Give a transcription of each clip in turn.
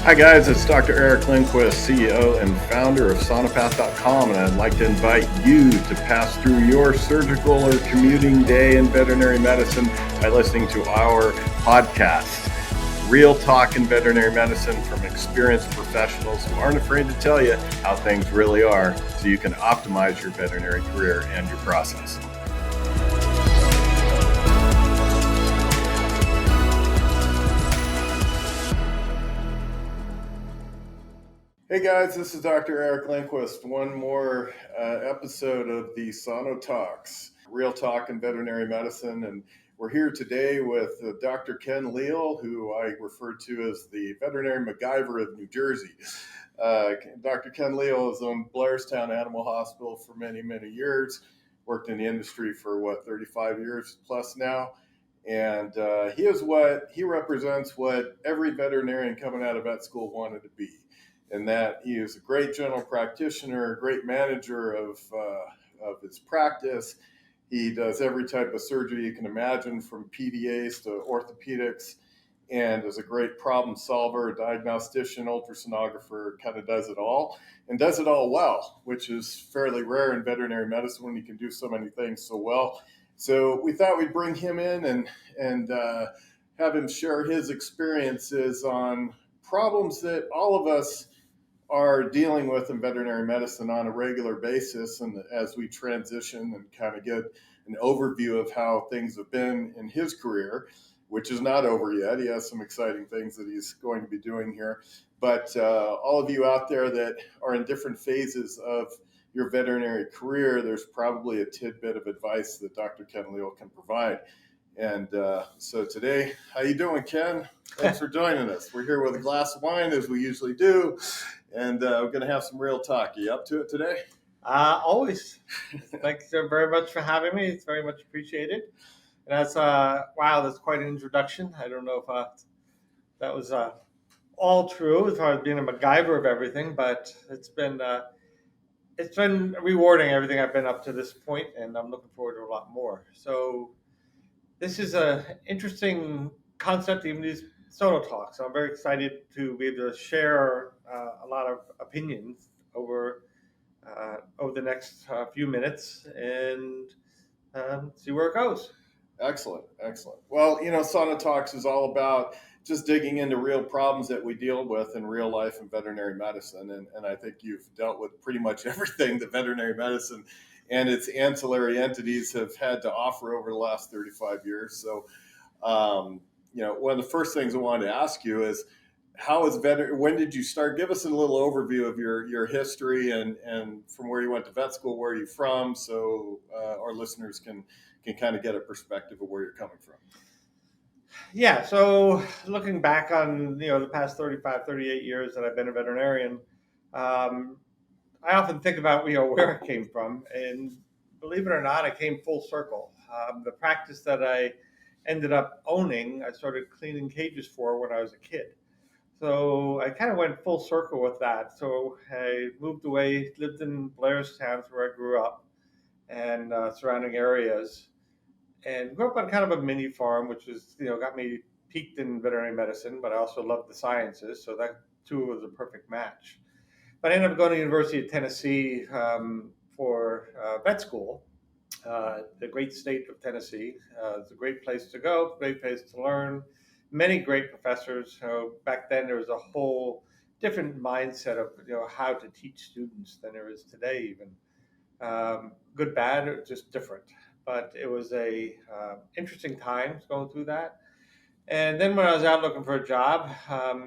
Hi guys, it's Dr. Eric Lindquist, CEO and founder of SonoPath.com, and I'd like to invite you to pass through your surgical or commuting day in veterinary medicine by listening to our podcast. Real talk in veterinary medicine from experienced professionals who aren't afraid to tell you how things really are so you can optimize your veterinary career and your process. Hey guys, this is Dr. Eric Lindquist. One more episode of the SonoTalks, Real Talk in Veterinary Medicine. And we're here today with Dr. Ken Leal, who I refer to as the Veterinary McGyver of New Jersey. Dr. Ken Leal has owned Blairstown Animal Hospital for many, many years, worked in the industry for 35 years plus now. And he represents what every veterinarian coming out of vet school wanted to be. And that he is a great general practitioner, a great manager of his practice. He does every type of surgery you can imagine, from PDAs to orthopedics, and is a great problem solver, a diagnostician, ultrasonographer, kind of does it all, and does it all well, which is fairly rare in veterinary medicine when you can do so many things so well. So we thought we'd bring him in and have him share his experiences on problems that all of us are dealing with in veterinary medicine on a regular basis, and as we transition and kind of get an overview of how things have been in his career, which is not over yet. He has some exciting things that he's going to be doing here. But all of you out there that are in different phases of your veterinary career, there's probably a tidbit of advice that Dr. Ken Leal can provide. And so today, how you doing, Ken? Thanks for joining us. We're here with a glass of wine, as we usually do, and we're going to have some real talk. Are you up to it today? Always. Thanks very much for having me. It's very much appreciated. And that's wow, that's quite an introduction. I don't know if that was all true as far as being a MacGyver of everything, but it's been rewarding, everything I've been up to this point, and I'm looking forward to a lot more. So this is an interesting concept, even these SonoTalks. So I'm very excited to be able to share a lot of opinions over the next few minutes and see where it goes. Excellent. Well, SonoTalks is all about just digging into real problems that we deal with in real life in veterinary medicine. And I think you've dealt with pretty much everything that veterinary medicine and its ancillary entities have had to offer over the last 35 years. So, one of the first things I wanted to ask you is, when did you start? Give us a little overview of your history and from where you went to vet school, where you're from, so our listeners can kind of get a perspective of where you're coming from. Yeah, so looking back on the past 35, 38 years that I've been a veterinarian, I often think about where I came from, and believe it or not, I came full circle. The practice that I ended up owning, I started cleaning cages for when I was a kid. So I kind of went full circle with that. So I moved away, lived in Blairstown, where I grew up, and surrounding areas, and grew up on kind of a mini farm, which was, got me peaked in veterinary medicine, but I also loved the sciences. So that too was a perfect match. But I ended up going to the University of Tennessee for vet school, the great state of Tennessee. It's a great place to go, great place to learn, many great professors. Back then there was a whole different mindset of how to teach students than there is today even. Good, bad, just different. But it was a interesting time going through that. And then when I was out looking for a job,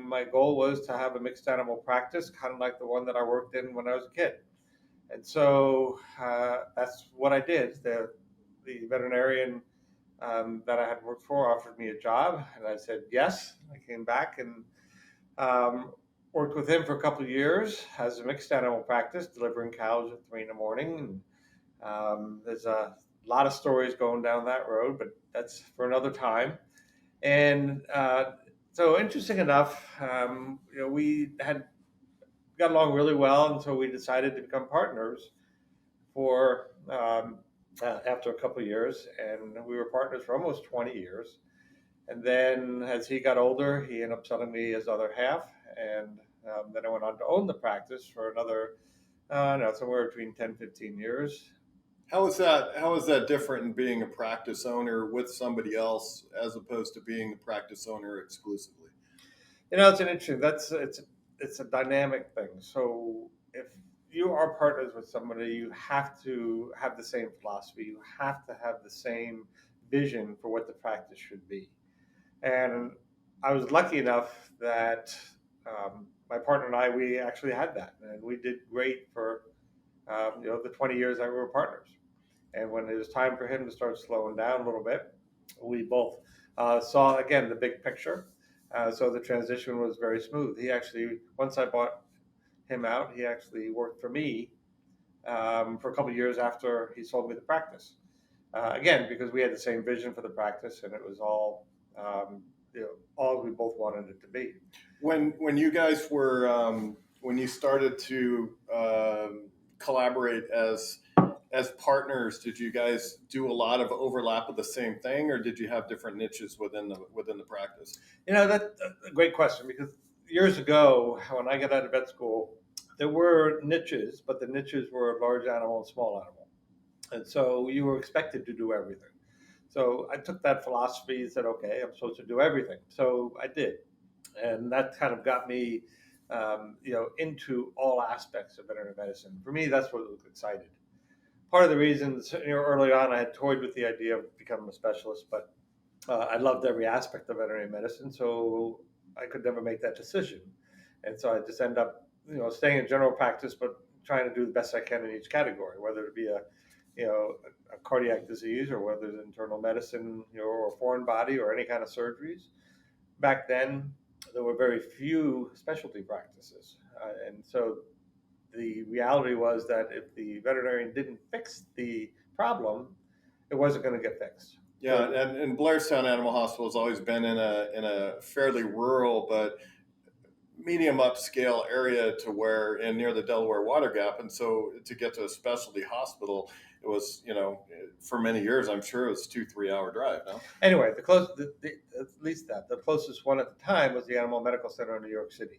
my goal was to have a mixed animal practice, kind of like the one that I worked in when I was a kid. And so that's what I did. The veterinarian that I had worked for offered me a job, and I said yes. I came back and worked with him for a couple of years as a mixed animal practice, delivering cows at 3 a.m. And there's a lot of stories going down that road, but that's for another time. And so interesting enough, we had got along really well, and so we decided to become partners for after a couple of years, and we were partners for almost 20 years. And then as he got older, he ended up selling me his other half. And then I went on to own the practice for another, somewhere between 10, 15 years. How is that different in being a practice owner with somebody else as opposed to being the practice owner exclusively? It's an interesting, it's a dynamic thing. So if you are partners with somebody, you have to have the same philosophy. You have to have the same vision for what the practice should be. And I was lucky enough that my partner and I, we actually had that, and we did great for the 20 years that we were partners. And when it was time for him to start slowing down a little bit, we both saw again the big picture. So the transition was very smooth. He actually, once I bought him out, he actually worked for me for a couple of years after he sold me the practice. Again, because we had the same vision for the practice, and it was all all we both wanted it to be. When you guys were when you started to collaborate as partners, did you guys do a lot of overlap with the same thing, or did you have different niches within the practice? That's a great question, because years ago when I got out of vet school, there were niches, but the niches were large animal and small animal, and so you were expected to do everything. So I took that philosophy and said, okay, I'm supposed to do everything. So I did. And that kind of got me, into all aspects of veterinary medicine. For me, that's what was excited. Part of the reasons, early on, I had toyed with the idea of becoming a specialist, but I loved every aspect of veterinary medicine, so I could never make that decision. And so I just end up, staying in general practice, but trying to do the best I can in each category, whether it be a cardiac disease, or whether it's internal medicine, or a foreign body, or any kind of surgeries. Back then, there were very few specialty practices. And so the reality was that if the veterinarian didn't fix the problem, it wasn't going to get fixed. Yeah, and Blairstown Animal Hospital has always been in a fairly rural but medium upscale area to where, and near the Delaware Water Gap, and so to get to a specialty hospital, it was, for many years, I'm sure it was 2-3 hour drive. No. Anyway, the closest one at the time was the Animal Medical Center in New York City.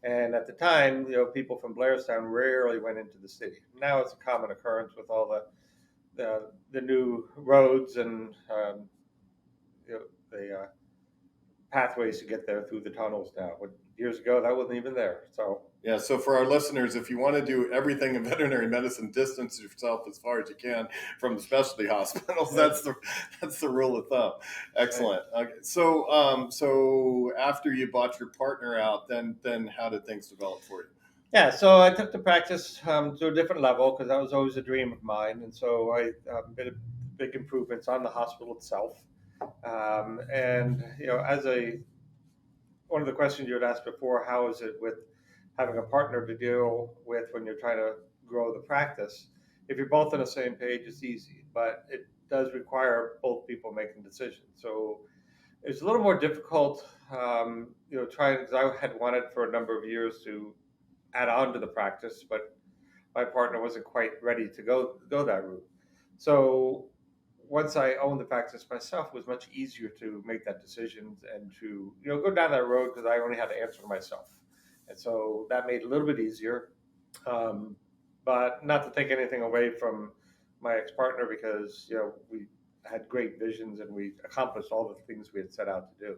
And at the time, people from Blairstown rarely went into the city. Now it's a common occurrence with all the new roads and the pathways to get there through the tunnels now. But years ago, that wasn't even there. So yeah. So for our listeners, if you want to do everything in veterinary medicine, distance yourself as far as you can from the specialty hospitals. That's the rule of thumb. Excellent. Okay. So after you bought your partner out, then how did things develop for you? Yeah, so I took the practice to a different level, because that was always a dream of mine, and so I made big improvements on the hospital itself. And one of the questions you had asked before, how is it with having a partner to deal with when you're trying to grow the practice? If you're both on the same page, it's easy, but it does require both people making decisions. So it's a little more difficult, because I had wanted for a number of years to add on to the practice, but my partner wasn't quite ready to go that route. So once I owned the practice myself, it was much easier to make that decision and to go down that road, because I only had to answer to myself, and so that made it a little bit easier. But not to take anything away from my ex-partner, because we had great visions and we accomplished all the things we had set out to do.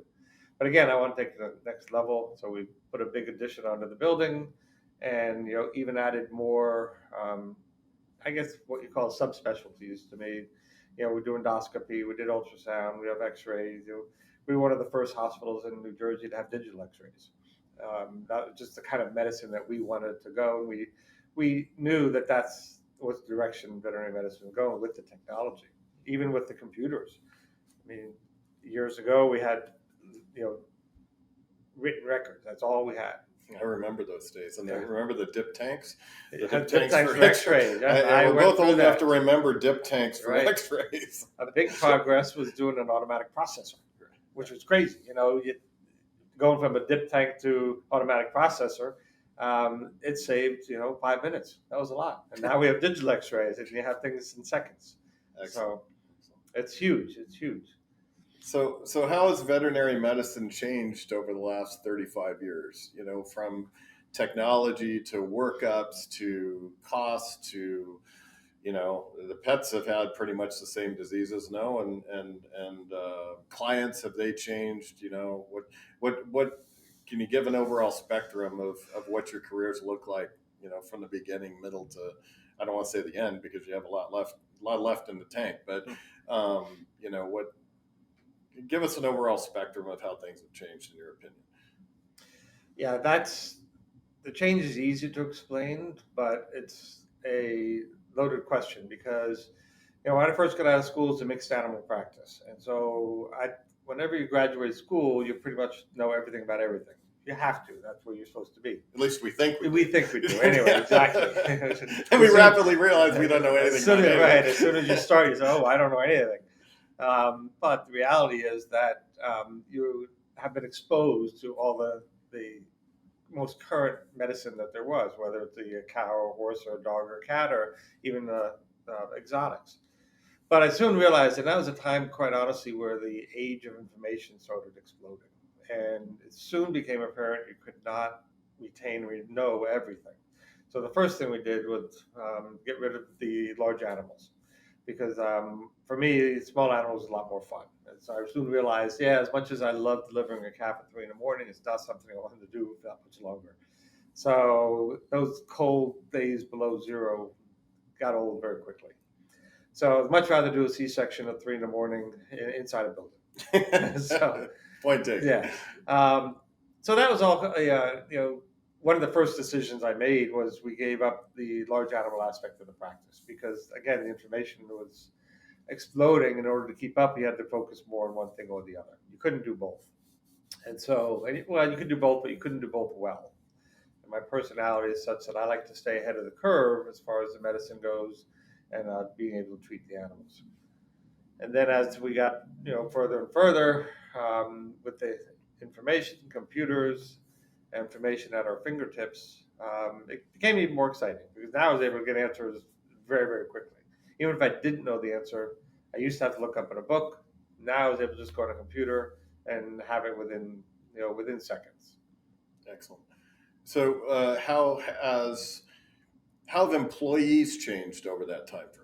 But again, I want to take it to the next level, so we put a big addition onto the building, and even added more, I guess what you call subspecialties to me. We do endoscopy, we did ultrasound, we have X-rays. We were one of the first hospitals in New Jersey to have digital X-rays. That was just the kind of medicine that we wanted to go. We knew that that's what the direction veterinary medicine was going, with the technology, even with the computers. I mean, years ago we had written records. That's all we had. I remember those days, and I remember the dip tanks. The dip tanks for X-rays. We're both old enough to remember dip tanks for X-rays. A big progress was doing an automatic processor, which was crazy. Going from a dip tank to automatic processor, it saved 5 minutes. That was a lot. And now we have digital X-rays, and you have things in seconds. Excellent. So it's huge. It's huge. So how has veterinary medicine changed over the last 35 years? From technology to workups to cost to, the pets have had pretty much the same diseases, no? And clients, have they changed? What can you give an overall spectrum of what your careers look like, from the beginning, middle to, I don't want to say the end because you have a lot left in the tank, but what, give us an overall spectrum of how things have changed in your opinion. Yeah, the change is easy to explain, but it's a loaded question because when I first got out of school, it's a mixed animal practice, and so whenever you graduate school, you pretty much know everything about everything. You have to. That's where you're supposed to be. At least we think we do. We think we do. Anyway, exactly. And we rapidly realize we don't know anything about anything. Right. As soon as you start, you say, "Oh, I don't know anything." But the reality is that you have been exposed to all the most current medicine that there was, whether it's a cow or horse or a dog or a cat or even the exotics. But I soon realized that was a time, quite honestly, where the age of information started exploding. And it soon became apparent you could not retain or know everything. So the first thing we did was get rid of the large animals. Because for me, small animals is a lot more fun. And so I soon realized, as much as I love delivering a calf at 3 a.m, it's not something I wanted to do that much longer. So those cold days below zero got old very quickly. So I'd much rather do a C-section at 3 a.m. inside a building. So, point taken. Yeah. So that was all. One of the first decisions I made was we gave up the large animal aspect of the practice because, again, the information was exploding. In order to keep up, you had to focus more on one thing or the other. You couldn't do both. And so, you could do both, but you couldn't do both well. And my personality is such that I like to stay ahead of the curve as far as the medicine goes and being able to treat the animals. And then as we got further and further with the information, computers, information at our fingertips, it became even more exciting because now I was able to get answers very, very quickly. Even if I didn't know the answer, I used to have to look up in a book. Now I was able to just go on a computer and have it within seconds. Excellent. So how have employees changed over that time frame?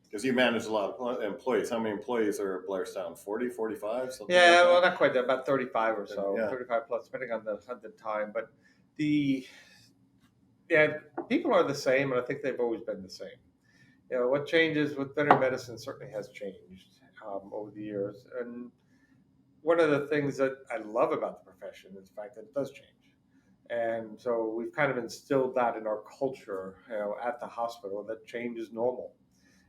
Because you manage a lot of employees. How many employees are at Blairstown? 40, 45? Something like that? Well, not quite that, about 35 or so, Yeah. 35 plus, depending on the time. But people are the same, and I think they've always been the same. What changes with veterinary medicine certainly has changed over the years. And one of the things that I love about the profession is the fact that it does change. And so we've kind of instilled that in our culture, at the hospital, that change is normal.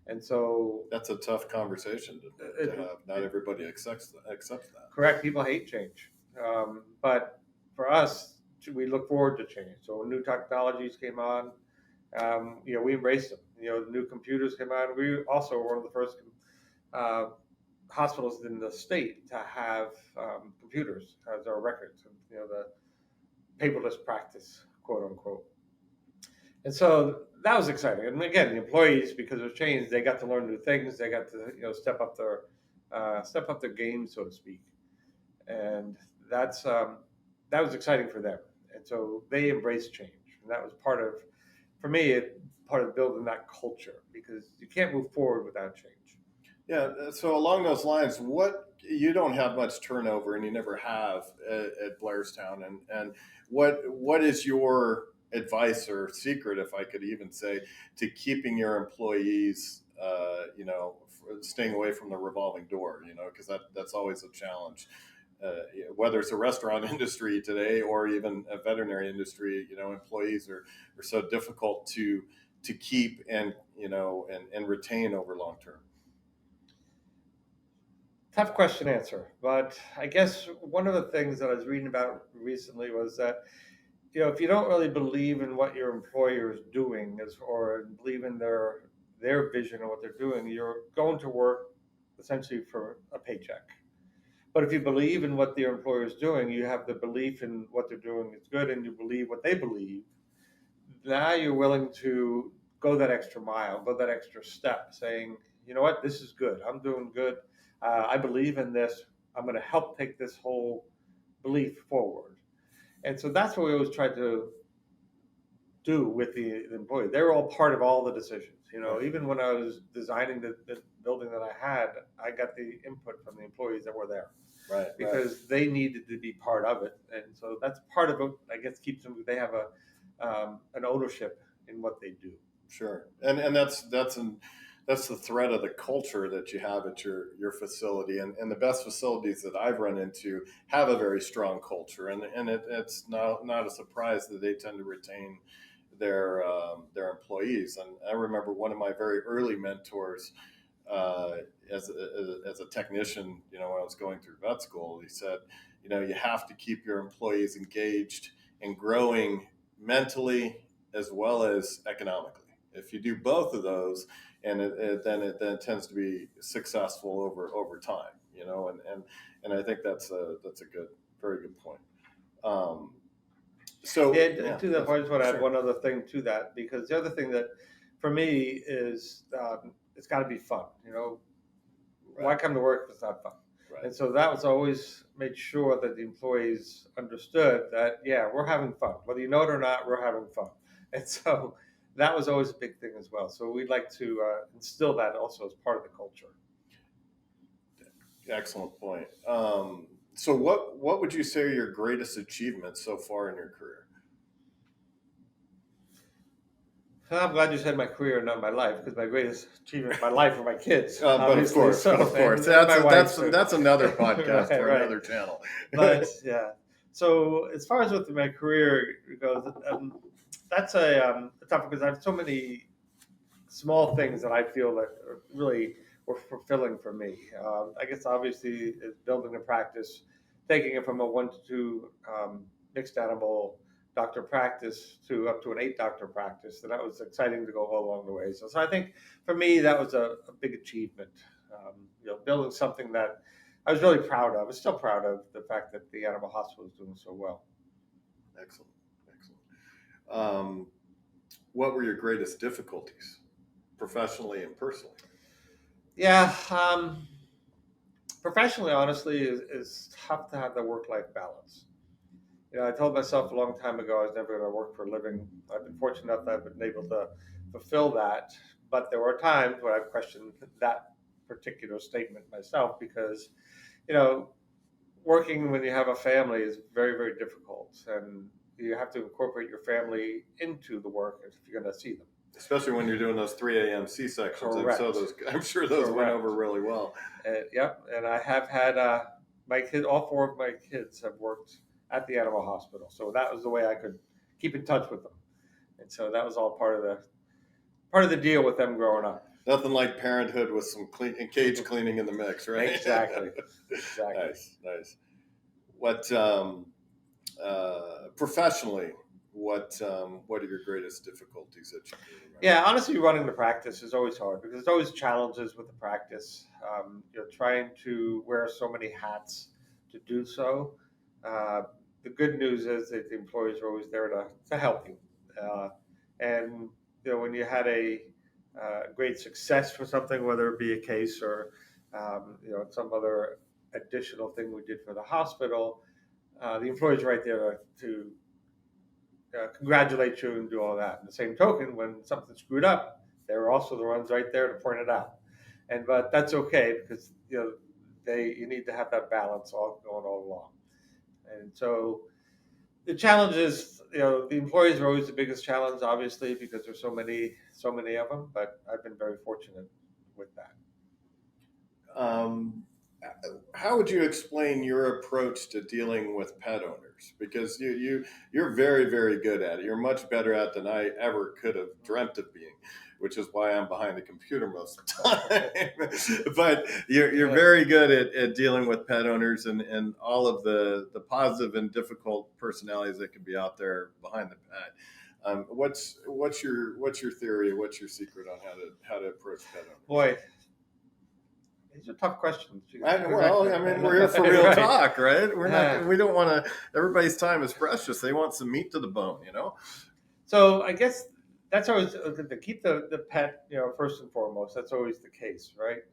And so that's a tough conversation to have. Not everybody accepts that. Correct. People hate change. But for us, we look forward to change. So when new technologies came on, we embraced them. The new computers came on. We also were one of the first hospitals in the state to have computers as our records, the paperless practice, quote unquote. And so that was exciting. And again, the employees, because of change, they got to learn new things. They got to step up their game, so to speak. And that was exciting for them. And so they embraced change. And that was part of building that culture, because you can't move forward without change. Yeah. So along those lines, you don't have much turnover, and you never have at Blairstown. And what is your advice or secret, if I could even say, to keeping your employees, staying away from the revolving door, because that's always a challenge, whether it's a restaurant industry today or even a veterinary industry. Employees are so difficult to keep and retain over long term. Tough question to answer, but I guess one of the things that I was reading about recently was that if you don't really believe in what your employer is doing, or believe in their vision of what they're doing, you're going to work essentially for a paycheck. But if you believe in what your employer is doing, you have the belief in what they're doing is good, and you believe what they believe. Now you're willing to go that extra mile, go that extra step, saying, you know what, this is good. I'm doing good. I believe in this. I'm going to help take this whole belief forward. And so that's what we always try to do with the employees. They were all part of all the decisions. Even when I was designing the building that I had, I got the input from the employees that were there. Right. Because they needed to be part of it. And so that's part of it, I guess, keeps them, they have an ownership in what they do. Sure. And that's the thread of the culture that you have at your facility, and the best facilities that I've run into have a very strong culture, and it's not a surprise that they tend to retain their employees. And I remember one of my very early mentors, as a technician, when I was going through vet school, he said, you have to keep your employees engaged and growing mentally as well as economically. If you do both of those, and then it tends to be successful over time, and I think that's a very good point. To that point, I just want to add one other thing to that, because the other thing that for me is it's got to be fun. Why come to work if it's not fun? Right. And so that was always made sure that the employees understood that, we're having fun. Whether you know it or not, we're having fun. And so that was always a big thing as well. So we'd like to instill that also as part of the culture. Excellent point. So what would you say are your greatest achievements so far in your career? I'm glad you said my career, not my life, because my greatest achievement in my life are my kids. But of course, that's another podcast or another channel. But so as far as with my career goes, that's a tough, because I have so many small things that I feel that really were fulfilling for me. I guess obviously is building a practice, taking it from a 1 to 2 mixed animal doctor practice to up to an 8 doctor practice, and that was exciting to go all along the way. So I think for me that was a big achievement. Building something that I was really proud of. I'm still proud of the fact that the animal hospital is doing so well. Excellent. What were your greatest difficulties, professionally and personally? Professionally, honestly, is tough to have the work-life balance. I told myself a long time ago I was never going to work for a living. I've been fortunate enough that I've been able to fulfill that. But there were times when I've questioned that particular statement myself, because, working when you have a family is very, very difficult. And you have to incorporate your family into the work if you're going to see them. Especially when you're doing those 3 a.m. C-sections. Correct. And so I'm sure those went over really well. And I have had my kids, all 4 of my kids have worked at the animal hospital. So that was the way I could keep in touch with them. And so that was all part of the deal with them growing up. Nothing like parenthood with some cage cleaning in the mix, right? Exactly. Nice. What professionally, what are your greatest difficulties that you do? Honestly, running the practice is always hard, because there's always challenges with the practice. Trying to wear so many hats to do so. The good news is that the employees are always there to help you. And when you had a great success for something, whether it be a case or some other additional thing we did for the hospital, the employees are right there to congratulate you and do all that. In the same token, when something screwed up, they were also the ones right there to point it out. But that's okay, because you need to have that balance all going all along. And so the challenge is, the employees are always the biggest challenge, obviously, because there's so many of them. But I've been very fortunate with that. How would you explain your approach to dealing with pet owners? Because you're very, very good at it. You're much better at it than I ever could have dreamt of being, which is why I'm behind the computer most of the time. But you're very good at dealing with pet owners and all of the positive and difficult personalities that can be out there behind the pet. What's your theory? What's your secret on how to approach pet owners? Boy, these are tough questions. We're here for real talk, right? We don't want to. Everybody's time is precious. They want some meat to the bone, So I guess that's always to keep the pet, first and foremost. That's always the case, right?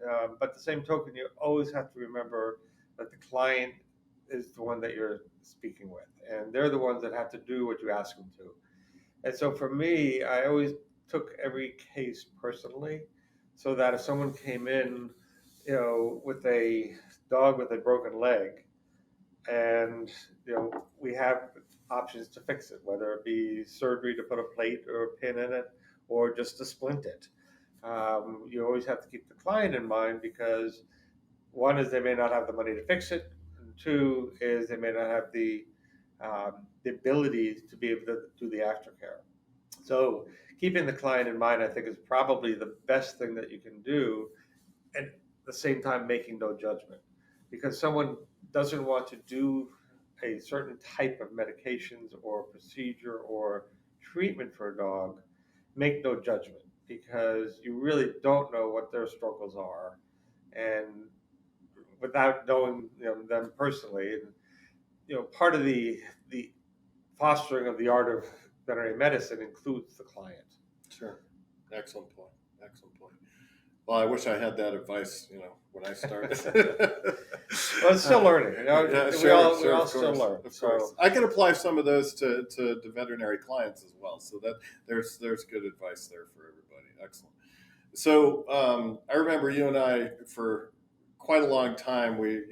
But the same token, you always have to remember that the client is the one that you're speaking with, and they're the ones that have to do what you ask them to. And so for me, I always took every case personally, so that if someone came in, with a dog with a broken leg, and we have options to fix it, whether it be surgery to put a plate or a pin in it, or just to splint it. You always have to keep the client in mind, because one is they may not have the money to fix it, and two is they may not have the ability to be able to do the aftercare. So keeping the client in mind, I think, is probably the best thing that you can do, and at the same time making no judgment, because someone doesn't want to do a certain type of medications or procedure or treatment for a dog. Make no judgment, because you really don't know what their struggles are, and without knowing them personally. And part of the fostering of the art of veterinary medicine includes the client. Sure. Excellent point. Excellent point. Well, I wish I had that advice, when I started. Well, it's still learning. Yeah, we sure, all of still course, learn. of course. I can apply some of those to veterinary clients as well. So that there's good advice there for everybody. Excellent. So I remember you and I, for quite a long time, we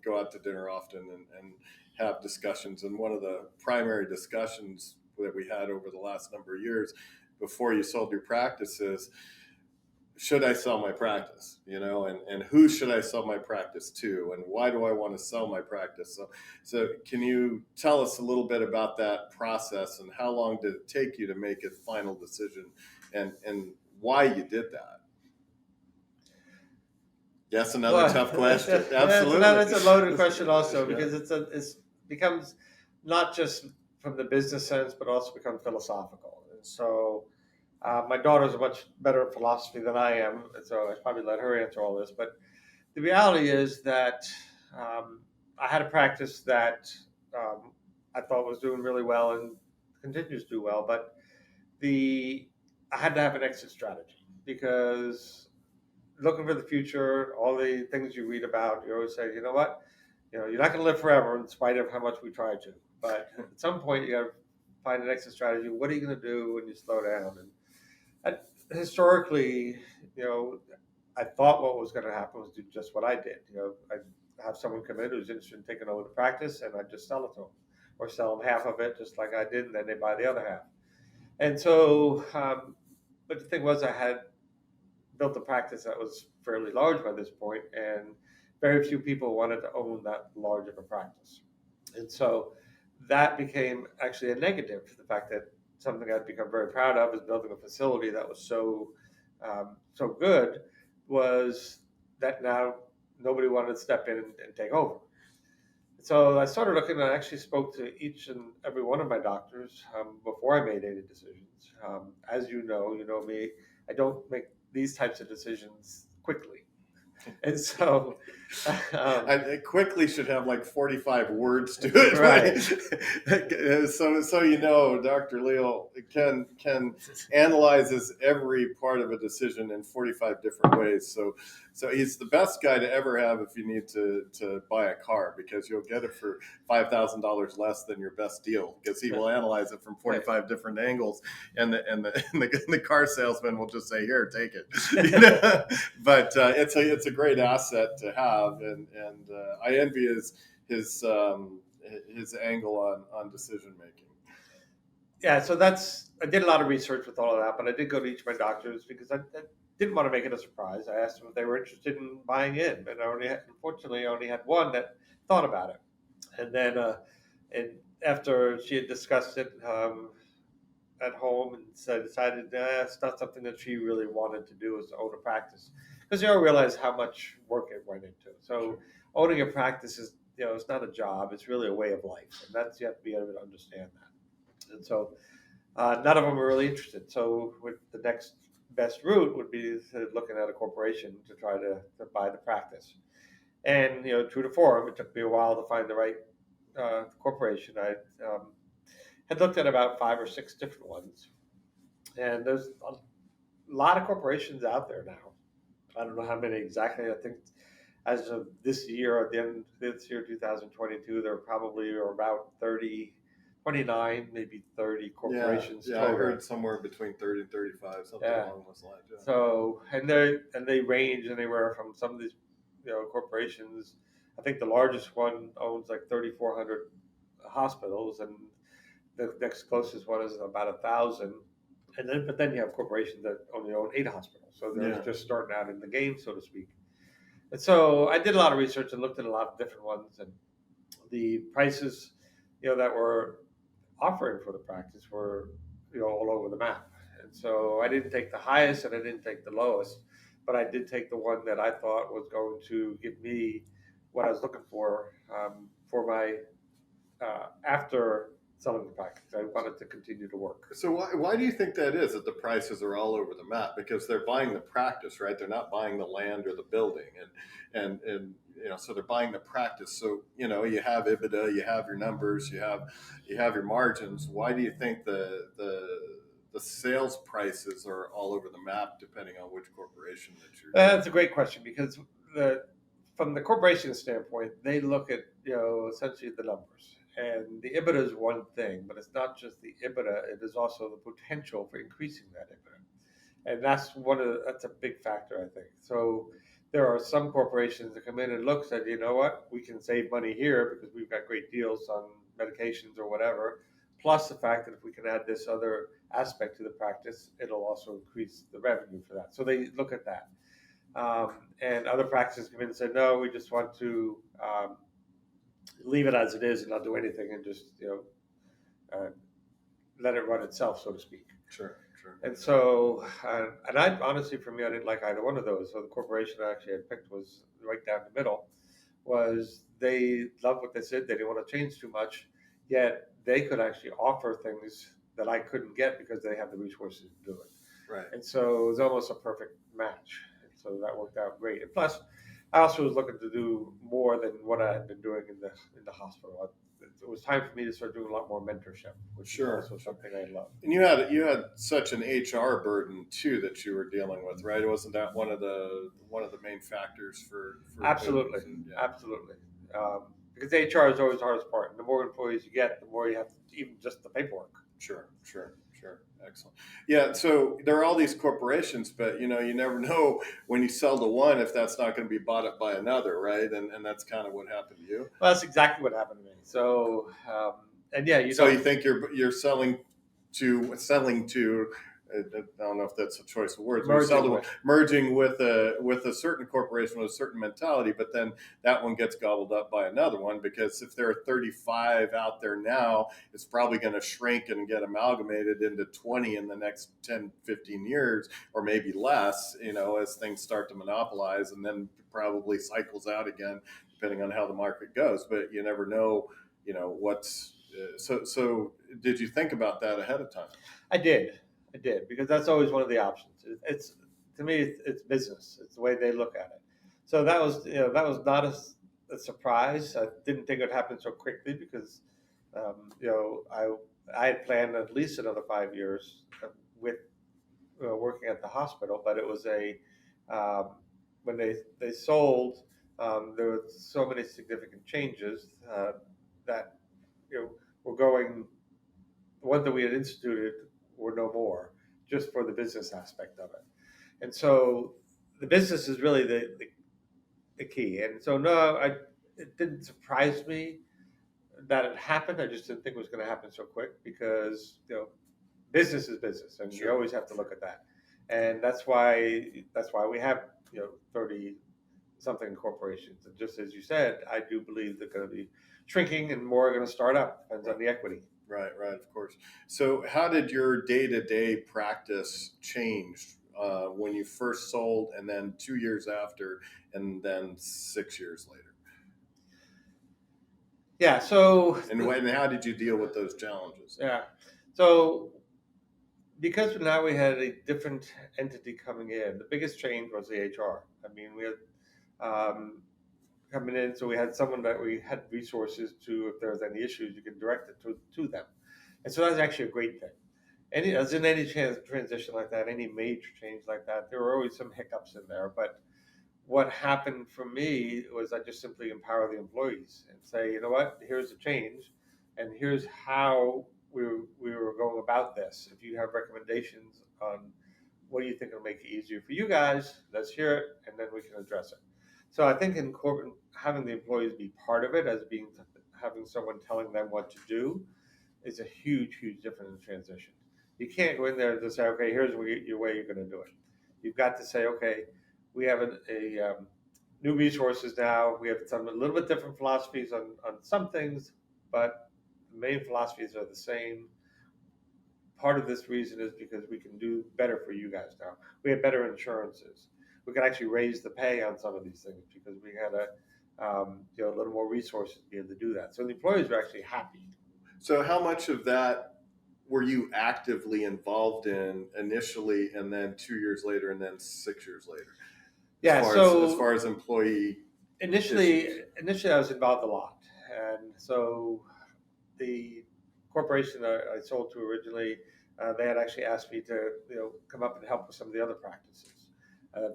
go out to dinner often and have discussions. And one of the primary discussions that we had over the last number of years before you sold your practice is, should I sell my practice, and who should I sell my practice to, and why do I want to sell my practice? So can you tell us a little bit about that process, and how long did it take you to make a final decision, and why you did that? Yes, another tough question. Absolutely. That's a loaded question also, because it becomes not just from the business sense, but also becomes philosophical. And so my daughter's a much better at philosophy than I am, and so I probably let her answer all this. But the reality is that I had a practice that I thought was doing really well and continues to do well, but I had to have an exit strategy, because looking for the future, all the things you read about, you always say, you know what, you're not going to live forever in spite of how much we try to. But at some point, you got to find an exit strategy. What are you going to do when you slow down? And historically, I thought what was going to happen was do just what I did. I'd have someone come in who's interested in taking over the practice, and I'd just sell it to them, or sell them half of it, just like I did, and then they buy the other half. And so, but the thing was, I had built a practice that was fairly large by this point, and very few people wanted to own that large of a practice. And so that became actually a negative. The fact that something I'd become very proud of is building a facility that was so good, was that now nobody wanted to step in and take over. So I started looking, and I actually spoke to each and every one of my doctors before I made any decisions. As you know me, I don't make these types of decisions quickly. And so it quickly should have like 45 words to it, right? So Dr. Leal can analyzes every part of a decision in 45 different ways. So he's the best guy to ever have if you need to buy a car, because you'll get it for $5,000 less than your best deal, because he will analyze it from 45 different angles, and the car salesman will just say, "Here, take it." But it's a great asset to have, and I envy his angle on decision making. Yeah, so I did a lot of research with all of that, but I did go to each of my doctors, because I didn't want to make it a surprise. I asked them if they were interested in buying in, and unfortunately, I only had one that thought about it. And then and after she had discussed it at home, and decided it's not something that she really wanted to do, is to own a practice, because you all realize how much work it went into. So Sure. Owning a practice is, it's not a job; it's really a way of life, and you have to be able to understand that. And so none of them were really interested. So the next best route would be looking at a corporation to try to buy the practice. And true to form, it took me a while to find the right corporation. I had looked at about 5 or 6 different ones, And there's a lot of corporations out there now. I don't know how many exactly. I think as of this year, at the end of this year, 2022, there probably are about 30, 29, maybe 30 corporations Yeah, I total. heard somewhere between 30 and 35, something along those lines. Yeah. So, and they range anywhere from some of these, corporations. I think the largest one owns like 3,400 hospitals, and the next closest one is about 1,000. But then you have corporations that only own 8 hospitals, so they're just starting out in the game, so to speak. And so I did a lot of research and looked at a lot of different ones, and the prices, that were offering for the practice were, all over the map. And so I didn't take the highest and I didn't take the lowest, but I did take the one that I thought was going to give me what I was looking for my after selling the practice. I wanted to continue to work. So why do you think that is, that the prices are all over the map? Because they're buying the practice, right? They're not buying the land or the building, and so they're buying the practice. So you have EBITDA, you have your numbers, you have your margins. Why do you think the sales prices are all over the map depending on which corporation that you're? That's a great question, because from the corporation standpoint, they look at essentially the numbers. And the EBITDA is one thing, but it's not just the EBITDA, it is also the potential for increasing that EBITDA. And that's a big factor, I think. So there are some corporations that come in and look, said, you know what, we can save money here because we've got great deals on medications or whatever. Plus the fact that if we can add this other aspect to the practice, it'll also increase the revenue for that. So they look at that. And other practices come in and say, no, we just want to leave it as it is and not do anything, and just let it run itself, so to speak. Sure. And so, and I honestly, for me, I didn't like either one of those. So the corporation I actually had picked was right down the middle. Was they loved what they said. They didn't want to change too much, yet they could actually offer things that I couldn't get because they have the resources to do it. Right. And so it was almost a perfect match. And so that worked out great. And plus, I also was looking to do more than what I had been doing in the hospital. It was time for me to start doing a lot more mentorship, which is also something I love. And you had such an HR burden too that you were dealing with, right? Wasn't that one of the main factors for Absolutely, absolutely. Because HR is always the hardest part, and the more employees you get, the more you have to, even just the paperwork. Sure. Excellent. Yeah, so there are all these corporations, but you never know when you sell to one if that's not going to be bought up by another, right? And that's kind of what happened to you. Well, that's exactly what happened to me. So, and yeah, you think you're selling to I don't know if that's a choice of words. Merging with a certain corporation with a certain mentality, but then that one gets gobbled up by another one, because if there are 35 out there now, it's probably going to shrink and get amalgamated into 20 in the next 10, 15 years, or maybe less, as things start to monopolize, and then probably cycles out again, depending on how the market goes. But you never know, what's so did you think about that ahead of time? I did, because that's always one of the options. It's to me, it's business. It's the way they look at it. So that was not a surprise. I didn't think it would happen so quickly, because I had planned at least another 5 years with working at the hospital. But it was when they sold, there were so many significant changes that were going. The ones that we had instituted were no more, just for the business aspect of it. And so the business is really the key. And so it didn't surprise me that it happened. I just didn't think it was going to happen so quick, because business is business, and you always have to look at that. And that's why we have 30 something corporations. And just as you said, I do believe they're going to be shrinking and more are going to start up. Depends on the equity. Right, of course. So how did your day-to-day practice change when you first sold, and then 2 years after, and then 6 years later? Yeah, so... And how did you deal with those challenges? Yeah, so because now we had a different entity coming in, the biggest change was the HR. I mean, we had coming in, so we had someone that we had resources to, if there was any issues, you can direct it to them. And so that's actually a great thing. as in any transition like that, any major change like that, there were always some hiccups in there. But what happened for me was I just simply empower the employees and say, you know what, here's a change, and here's how we were going about this. If you have recommendations on what do you think will make it easier for you guys, let's hear it, and then we can address it. So I think in corporate, having the employees be part of it, as being having someone telling them what to do, is a huge, huge difference in transition. You can't go in there and just say, okay, here's your way you're going to do it. You've got to say, okay, we have new resources now. We have some a little bit different philosophies on some things, but the main philosophies are the same. Part of this reason is because we can do better for you guys now. We have better insurances. We can actually raise the pay on some of these things because we had a little more resources to be able to do that. So the employees are actually happy. So how much of that were you actively involved in initially, and then 2 years later, and then 6 years later? Yeah. As far as employee initially I was involved a lot, and so the corporation I sold to originally, they had actually asked me to come up and help with some of the other practices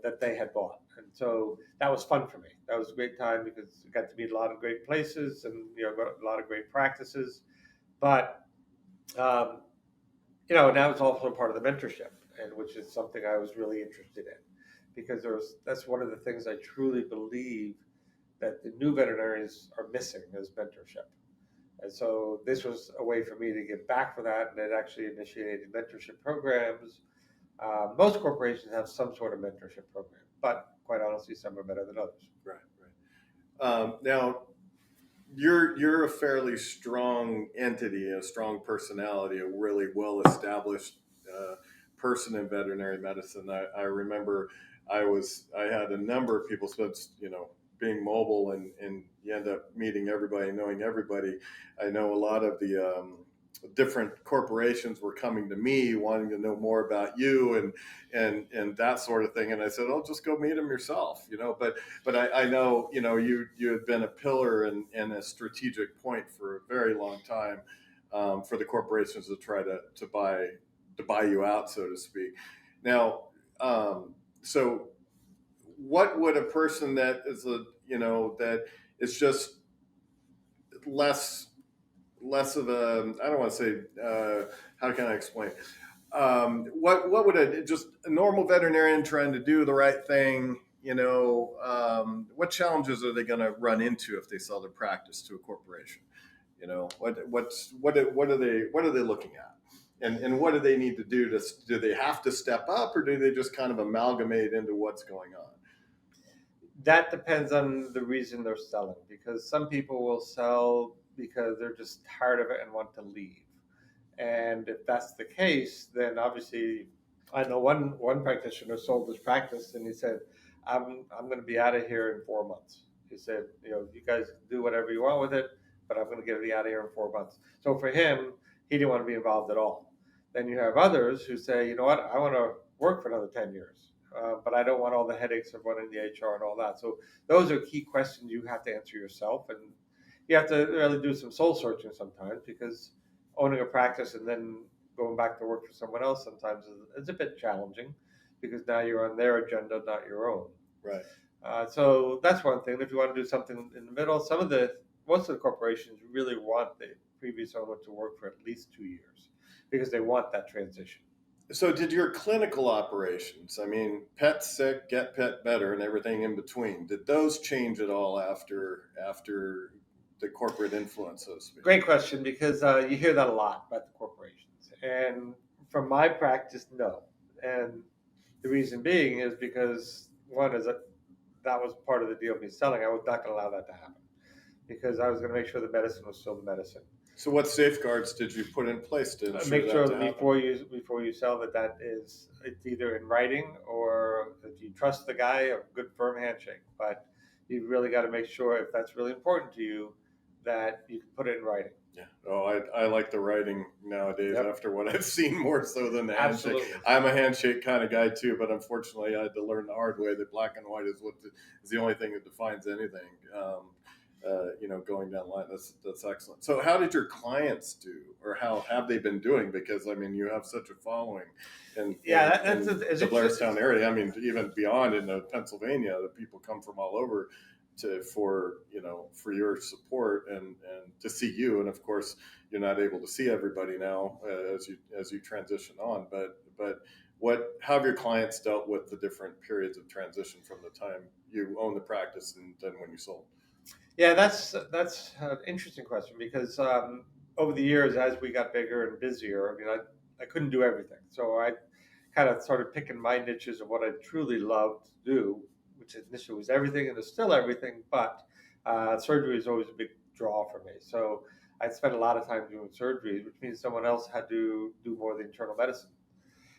that they had bought, and so that was fun for me. That was a great time because I got to meet a lot of great places and a lot of great practices. But now it's also part of the mentorship, and which is something I was really interested in, because that's one of the things I truly believe that the new veterinarians are missing is mentorship. And so this was a way for me to give back for that, and it actually initiated mentorship programs. Most corporations have some sort of mentorship program, but quite honestly, some are better than others. Right. Now, you're a fairly strong entity, a strong personality, a really well-established person in veterinary medicine. I remember I had a number of people, so it's, being mobile and you end up meeting everybody, knowing everybody. I know a lot of the different corporations were coming to me wanting to know more about you and that sort of thing. And I said, oh, just go meet them yourself, but I know, you had been a pillar and a strategic point for a very long time for the corporations to try to buy you out, so to speak. Now, so what would a person that is that is just less of a, I don't want to say, how can I explain? What would a normal veterinarian trying to do the right thing, what challenges are they going to run into if they sell their practice to a corporation? What are they looking at? And what do they need to do do they have to step up, or do they just kind of amalgamate into what's going on? That depends on the reason they're selling, because some people will sell because they're just tired of it and want to leave. And if that's the case, then obviously, I know one practitioner sold his practice, and he said, I'm going to be out of here in 4 months. He said, you guys do whatever you want with it, but I'm going to get it out of here in 4 months. So for him, he didn't want to be involved at all. Then you have others who say, you know what, I want to work for another 10 years. But I don't want all the headaches of running the HR and all that. So those are key questions you have to answer yourself, and you have to really do some soul searching sometimes, because owning a practice and then going back to work for someone else sometimes is a bit challenging, because now you're on their agenda, not your own. Right. So that's one thing. If you want to do something in the middle, most of the corporations really want the previous owner to work for at least 2 years, because they want that transition. So did your clinical operations, pet sick, get pet better, and everything in between, did those change at all after the corporate influence, so to speak? Great question, because you hear that a lot about the corporations. And from my practice, no. And the reason being is because, one, is that was part of the deal of me selling. I was not going to allow that to happen, because I was going to make sure the medicine was still the medicine. So what safeguards did you put in place to ensure make sure that before you sell that it's either in writing, or if you trust the guy, a good firm handshake. But you really got to make sure, if that's really important to you, that you can put it in writing. Yeah. Oh, I like the writing nowadays. Yep. After what I've seen, more so than the handshake. Absolutely. I'm a handshake kind of guy too, but unfortunately I had to learn the hard way that black and white is the only thing that defines anything. going down the line. That's excellent. So how did your clients do, or how have they been doing? Because I mean, you have such a following in the Blairstown area. I mean, even beyond into Pennsylvania, that people come from all over for your support and to see you. And of course, you're not able to see everybody now as you transition on. But how have your clients dealt with the different periods of transition from the time you own the practice and then when you sold? Yeah, that's an interesting question because over the years, as we got bigger and busier, I mean, I couldn't do everything. So I kind of started picking my niches of what I truly loved to do, which initially was everything and is still everything, but surgery is always a big draw for me. So I spent a lot of time doing surgery, which means someone else had to do more of the internal medicine.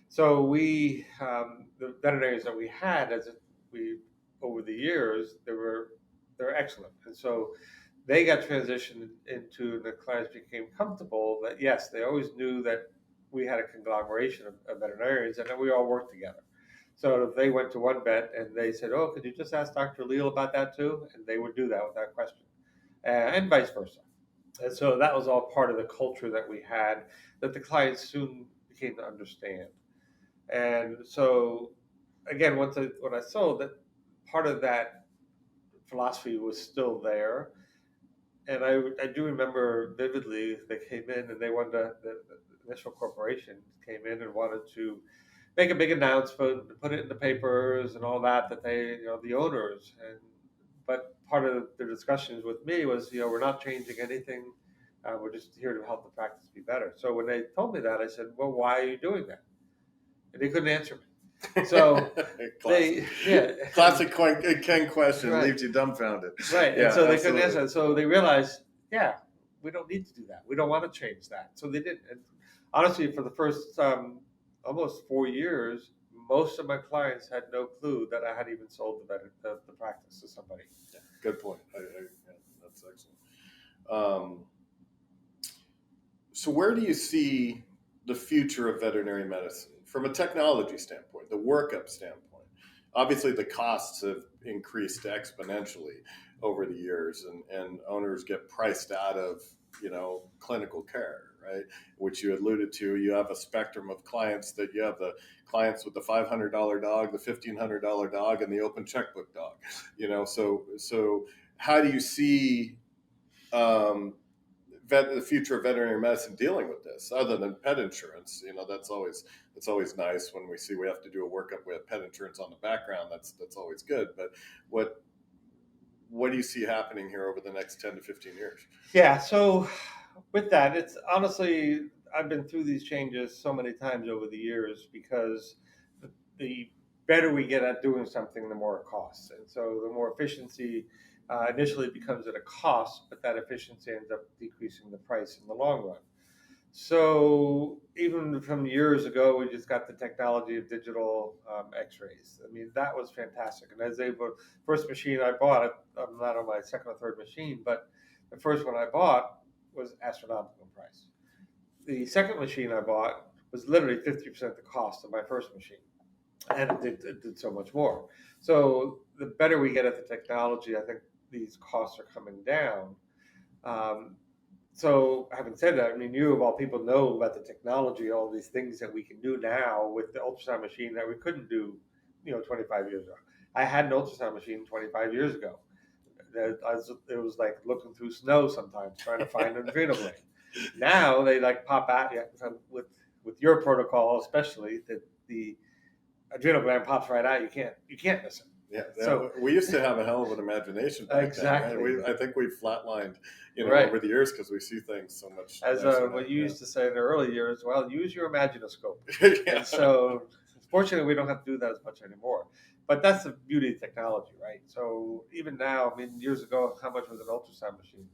So we, the veterinarians that we had, over the years, they're excellent, and so they got transitioned into, the clients became comfortable that yes, they always knew that we had a conglomeration of veterinarians and that we all worked together. So if they went to one vet and they said, "Oh, could you just ask Dr. Leal about that too?" and they would do that without question, and vice versa. And so that was all part of the culture that we had that the clients soon became to understand. And so, again, when I sold, that part of that philosophy was still there. And I do remember vividly they came in and they wanted the initial corporation came in and wanted to make a big announcement, put it in the papers and all that they, the owners. But part of the discussions with me was, we're not changing anything. We're just here to help the practice be better. So when they told me that, I said, well, why are you doing that? And they couldn't answer me. So classic Ken question, right. Leaves you dumbfounded. Right. Yeah, and so they couldn't answer. So they realized, we don't need to do that. We don't want to change that. So they didn't. And honestly, for the first almost 4 years, most of my clients had no clue that I had even sold the practice to somebody. Yeah, good point. That's excellent. So where do you see the future of veterinary medicine from a technology standpoint, the workup standpoint? Obviously, the costs have increased exponentially over the years, and owners get priced out of clinical care, right? Which you alluded to. You have a spectrum of clients. That you have the clients with the $500 dog, the $1,500 dog, and the open checkbook dog. So how do you see the future of veterinary medicine dealing with this, other than pet insurance? That's always nice when we see we have to do a workup with pet insurance on the background. That's always good. But what do you see happening here over the next 10 to 15 years? Yeah. So with that, it's honestly, I've been through these changes so many times over the years because the better we get at doing something, the more it costs. And so the more efficiency initially becomes at a cost, but that efficiency ends up decreasing the price in the long run. So even from years ago, we just got the technology of digital X-rays. I mean, that was fantastic. And first machine I bought, I'm not on my second or third machine, but the first one I bought was astronomical in price. The second machine I bought was literally 50% the cost of my first machine. And it did so much more. So the better we get at the technology, I think these costs are coming down. So having said that, I mean, you of all people know about the technology, all these things that we can do now with the ultrasound machine that we couldn't do, 25 years ago. I had an ultrasound machine 25 years ago. It was like looking through snow sometimes, trying to find an adrenal gland. Now they pop out with your protocol, especially that the adrenal gland pops right out. You can't miss it. Yeah, so we used to have a hell of an imagination back exactly. then, right? I think we've flatlined, right. over the years because we see things so much. As what you used to say in the early years, well, use your imaginoscope. Yeah. And so, fortunately, we don't have to do that as much anymore. But that's the beauty of technology, right? So even now, I mean, years ago, how much was an ultrasound machine?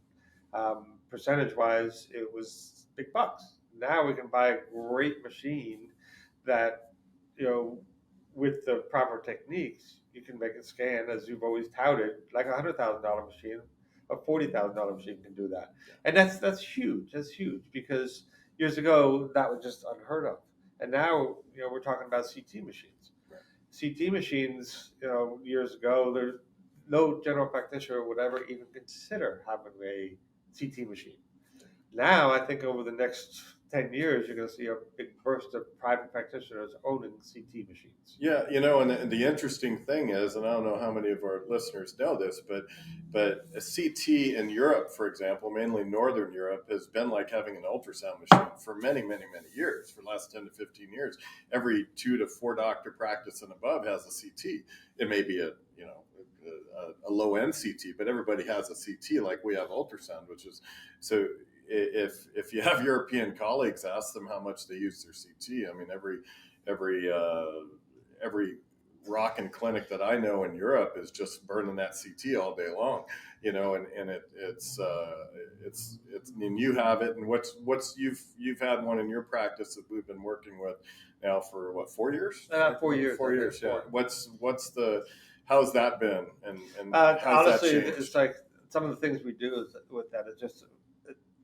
Percentage-wise, it was big bucks. Now we can buy a great machine that, with the proper techniques, you can make a scan, as you've always touted, like a $100,000 machine, a $40,000 machine can do that. And that's huge. That's huge because years ago, that was just unheard of. And now, we're talking about CT machines. Right. CT machines, years ago, no general practitioner would ever even consider having a CT machine. Now, I think over the next 10 years, you're going to see a big burst of private practitioners owning CT machines. Yeah, and the interesting thing is, and I don't know how many of our listeners know this, but a CT in Europe, for example, mainly Northern Europe, has been like having an ultrasound machine for many, many, many years, for the last 10 to 15 years. Every 2 to 4 doctor practice and above has a CT. It may be a low end CT, but everybody has a CT like we have ultrasound, which is so. If you have European colleagues, ask them how much they use their CT. I mean, every rockin' clinic that I know in Europe is just burning that CT all day long, and it's and you have it, and you've had one in your practice that we've been working with now for what, 4 years? 4 years. 4 years. Yeah. How's that been? And how's honestly, that changed? it's like some of the things we do with that is just,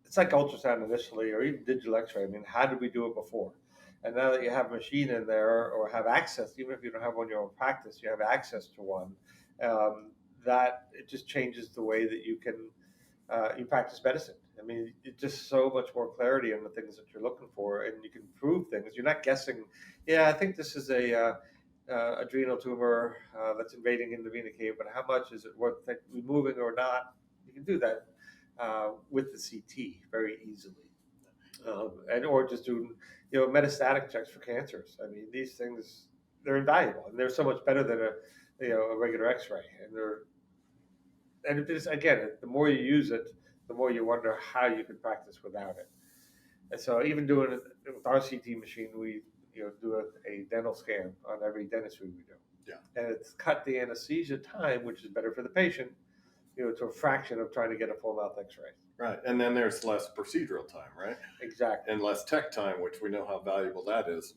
it's like ultrasound initially, or even digital X-ray. I mean, how did we do it before? And now that you have a machine in there, or have access, even if you don't have one in your own practice, you have access to one. That it just changes the way that you can you practice medicine. I mean, it's just so much more clarity in the things that you're looking for, and you can prove things. You're not guessing. Yeah, I think this is a adrenal tumor that's invading in the vena cava, but how much is it worth removing or not? You can do that with the CT very easily, and or just doing metastatic checks for cancers. I mean, these things, they're invaluable, and they're so much better than a regular X-ray. And it is, again, the more you use it, the more you wonder how you could practice without it. And so, even doing it with our CT machine, we do a dental scan on every dentistry we do. Yeah. And it's cut the anesthesia time, which is better for the patient, to a fraction of trying to get a full mouth X-ray. Right, and then there's less procedural time, right? Exactly. And less tech time, which we know how valuable that is.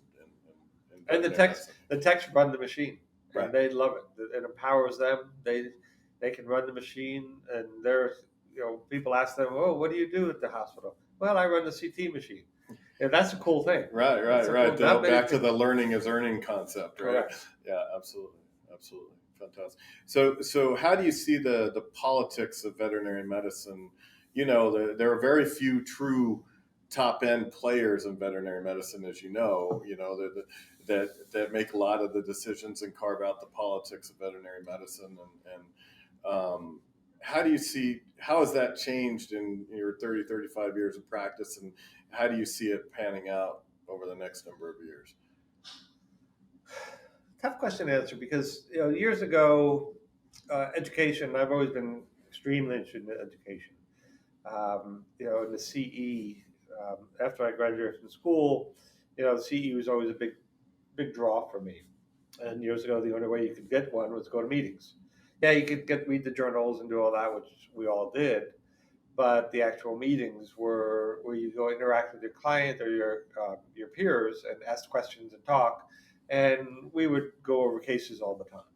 And the techs run the machine, and right. They love it. It empowers them. They can run the machine, and people ask them, "Oh, what do you do at the hospital?" "Well, I run the CT machine." Yeah, that's a cool thing. Right. Cool, back to the learning is earning concept, right? Correct. Yeah, absolutely. Fantastic. So how do you see the politics of veterinary medicine? There are very few true top end players in veterinary medicine, as that make a lot of the decisions and carve out the politics of veterinary medicine. And how has that changed in your 30, 35 years of practice, and how do you see it panning out over the next number of years? Tough question to answer, because years ago, education, I've always been extremely interested in education. In the CE, after I graduated from school, the CE was always a big draw for me. And years ago, the only way you could get one was to go to meetings. Yeah, you could read the journals and do all that, which we all did. But the actual meetings were where you go interact with your client or your peers and ask questions and talk. And we would go over cases all the time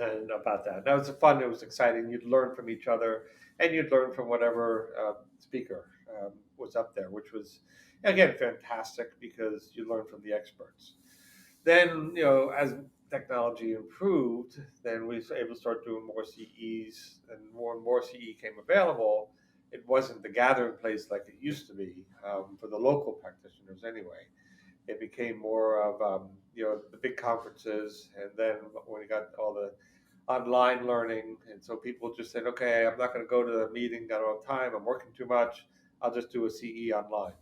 and about that. That was fun. It was exciting. You'd learn from each other, and you'd learn from whatever speaker was up there, which was, again, fantastic, because you learn from the experts. Then, as technology improved, then we were able to start doing more CEs, and more CE came available. It wasn't the gathering place like it used to be, for the local practitioners anyway. It became more of the big conferences, and then when we got all the online learning, and so people just said, "Okay, I'm not going to go to the meeting. I don't have time. I'm working too much. I'll just do a CE online,"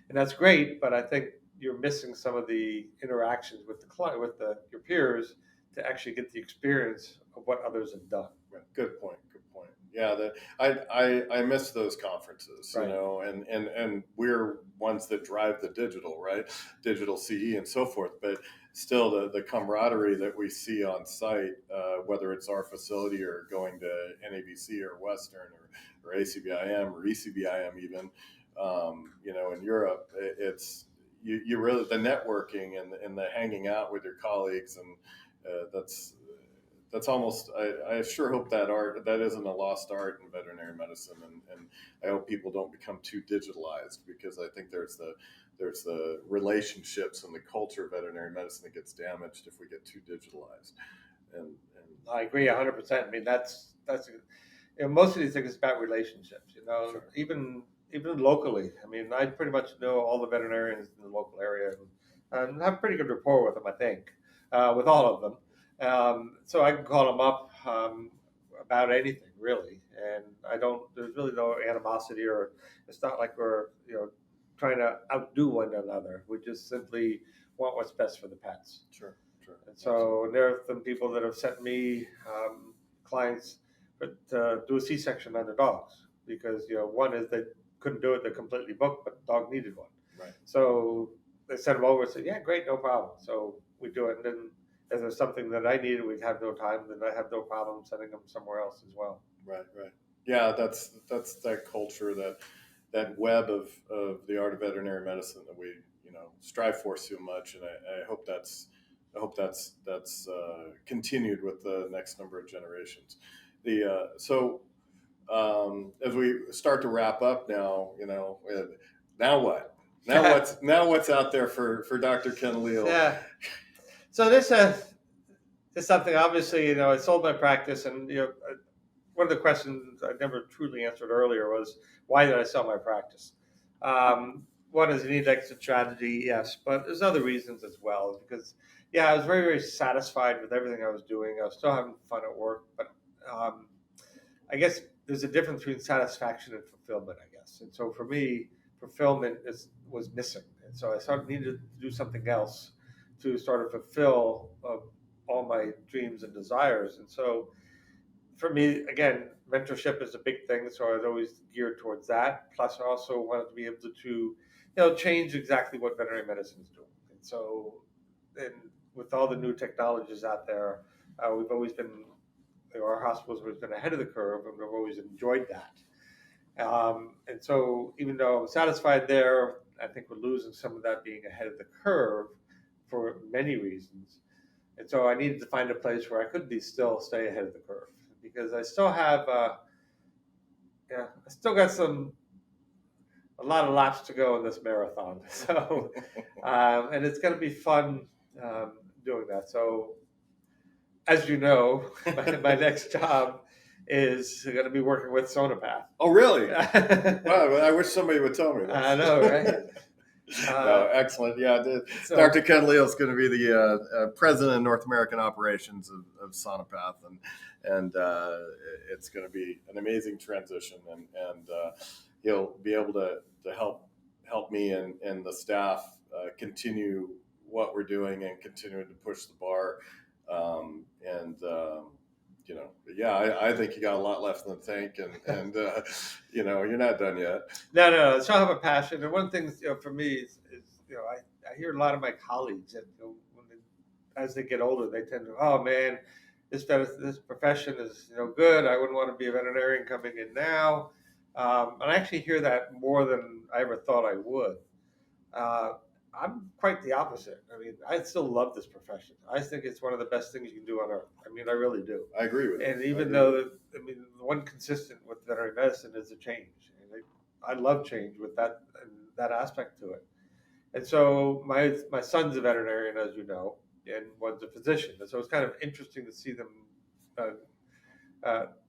and that's great. But I think you're missing some of the interactions with the client, with your peers, to actually get the experience of what others have done. Right. Good point. Yeah, I miss those conferences, right. And we're ones that drive the digital, right? Digital CE and so forth. But still, the camaraderie that we see on site, whether it's our facility or going to NABC or Western or ACBIM or ECBIM even, in Europe, it's you really, the networking and the hanging out with your colleagues, and that's almost, I sure hope that isn't a lost art in veterinary medicine, and I hope people don't become too digitalized, because I think there's the relationships and the culture of veterinary medicine that gets damaged if we get too digitalized. And I agree 100%. I mean, most of these things is about relationships. Sure. Even locally. I mean, I pretty much know all the veterinarians in the local area and have a pretty good rapport with them. I think with all of them. So I can call them up about anything really, and I don't. There's really no animosity, or it's not like we're trying to outdo one another. We just simply want what's best for the pets. Sure. And so there are some people that have sent me clients do a C-section on their dogs because one is they couldn't do it, they're completely booked, but the dog needed one. Right. So they sent them over and said, "Yeah, great, no problem." So we do it, and then if there's something that I needed, we'd have no time, then I have no problem sending them somewhere else as well. Right. Yeah, that's that culture, that web of the art of veterinary medicine that we strive for so much, and I hope that's continued with the next number of generations. As we start to wrap up now, now what? Now what's out there for Dr. Ken Leal? Yeah. So this is something. Obviously, I sold my practice, and one of the questions I never truly answered earlier was, why did I sell my practice? One is you need exit strategy, yes, but there's other reasons as well. Because I was very, very satisfied with everything I was doing. I was still having fun at work, but I guess there's a difference between satisfaction and fulfillment, I guess. And so for me, fulfillment was missing. And so I needed to do something else to sort of fulfill all my dreams and desires. And so for me, again, mentorship is a big thing. So I was always geared towards that. Plus, I also wanted to be able to change exactly what veterinary medicine is doing. And so, with all the new technologies out there, we've always been, our hospital's always been ahead of the curve, and we've always enjoyed that. And so even though I'm satisfied there, I think we're losing some of that being ahead of the curve for many reasons. And so I needed to find a place where I could stay ahead of the curve, because I still have, I still got a lot of laps to go in this marathon. So, and it's going to be fun doing that. So, as you know, my next job is going to be working with SonoPath. Oh, really? Wow, I wish somebody would tell me that. I know, right? No, excellent. Yeah, Dr. Ken Leal is going to be the president of North American operations of SonoPath, and it's going to be an amazing transition, and he'll be able to help me and the staff continue what we're doing and continuing to push the bar. I think you got a lot left in the tank, and you're not done yet. No. So I have a passion, and one thing for me is I hear a lot of my colleagues that as they get older, they tend to, oh man, this profession is good. I wouldn't want to be a veterinarian coming in now, and I actually hear that more than I ever thought I would. I'm quite the opposite. I mean, I still love this profession. I think it's one of the best things you can do on earth. I mean, I really do. I agree with you. And even though, the one consistent with veterinary medicine is the change. And I love change with that aspect to it. And so my son's a veterinarian, as you know, and one's a physician. And so it's kind of interesting to see them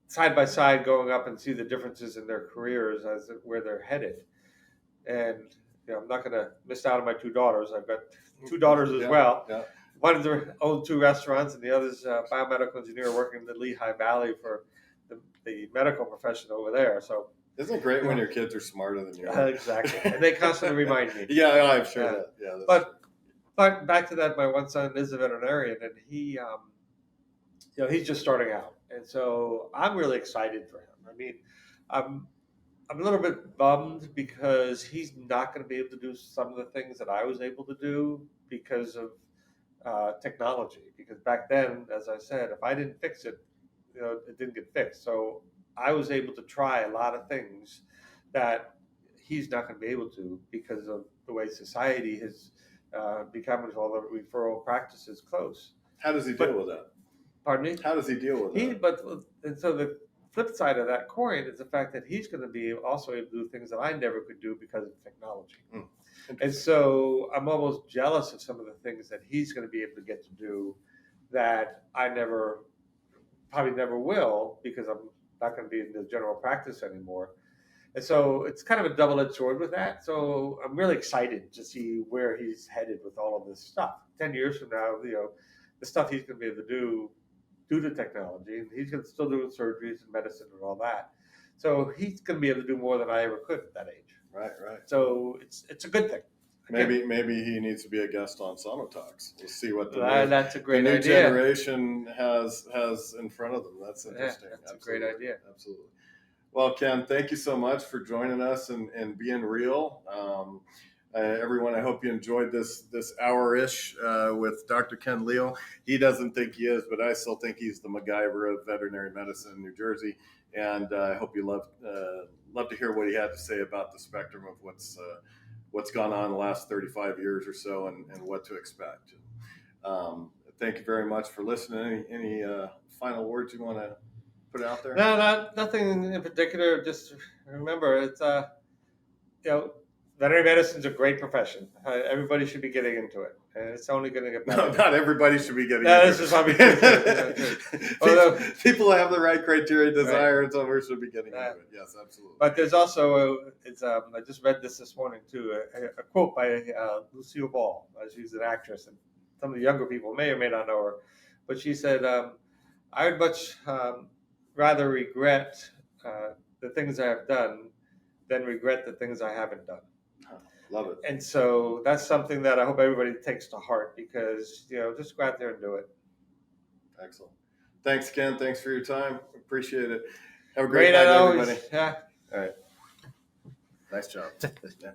side by side going up and see the differences in their careers where they're headed. And I'm not going to miss out on my two daughters. I've got two daughters as well. Yeah. One owns 2 restaurants, and the other's a biomedical engineer working in the Lehigh Valley for the medical profession over there. So isn't it great when your kids are smarter than you? Exactly, and they constantly remind me. Yeah, I'm sure that. Yeah, but back to that, my one son is a veterinarian, and he, he's just starting out, and so I'm really excited for him. I mean, I'm a little bit bummed because he's not going to be able to do some of the things that I was able to do because of technology. Because back then, as I said, if I didn't fix it, it didn't get fixed. So I was able to try a lot of things that he's not going to be able to because of the way society has become with all the referral practices close. How does he deal with that? Pardon me? How does he deal with that? And so the flip side of that coin is the fact that he's going to be also able to do things that I never could do because of technology. And so I'm almost jealous of some of the things that he's going to be able to get to do that I never probably never will because I'm not going to be in the general practice anymore. And so it's kind of a double-edged sword with that. So I'm really excited to see where he's headed with all of this stuff. 10 years from now, the stuff he's going to be able to do due to technology, and he's going to still do surgeries and medicine and all that. So he's going to be able to do more than I ever could at that age. Right. So it's a good thing. Maybe he needs to be a guest on SonoTalks. We'll see what that's a great the new idea. generation has in front of them. That's interesting. That's Absolutely. A great idea. Absolutely. Well, Ken, thank you so much for joining us and being real. Everyone, I hope you enjoyed this hour-ish with Dr. Ken Leal. He doesn't think he is, but I still think he's the McGyver of veterinary medicine in New Jersey. And I hope you love to hear what he had to say about the spectrum of what's gone on the last 35 years or so and what to expect. Thank you very much for listening. Any final words you want to put out there? No, nothing in particular. Just remember, it's veterinary medicine is a great profession. Everybody should be getting into it, and it's only going to get better. No, not everybody should be getting into it. This is probably true. People have the right criteria, desire, and some should be getting into it. Yes, absolutely. But there's also, I just read this morning too, a quote by Lucille Ball. She's an actress, and some of the younger people may or may not know her. But she said, I would much rather regret the things I have done than regret the things I haven't done. Love it. And so that's something that I hope everybody takes to heart because, just go out there and do it. Excellent. Thanks, Ken. Thanks for your time. Appreciate it. Have a great night, everybody. Yeah. All right. Nice job. Yeah.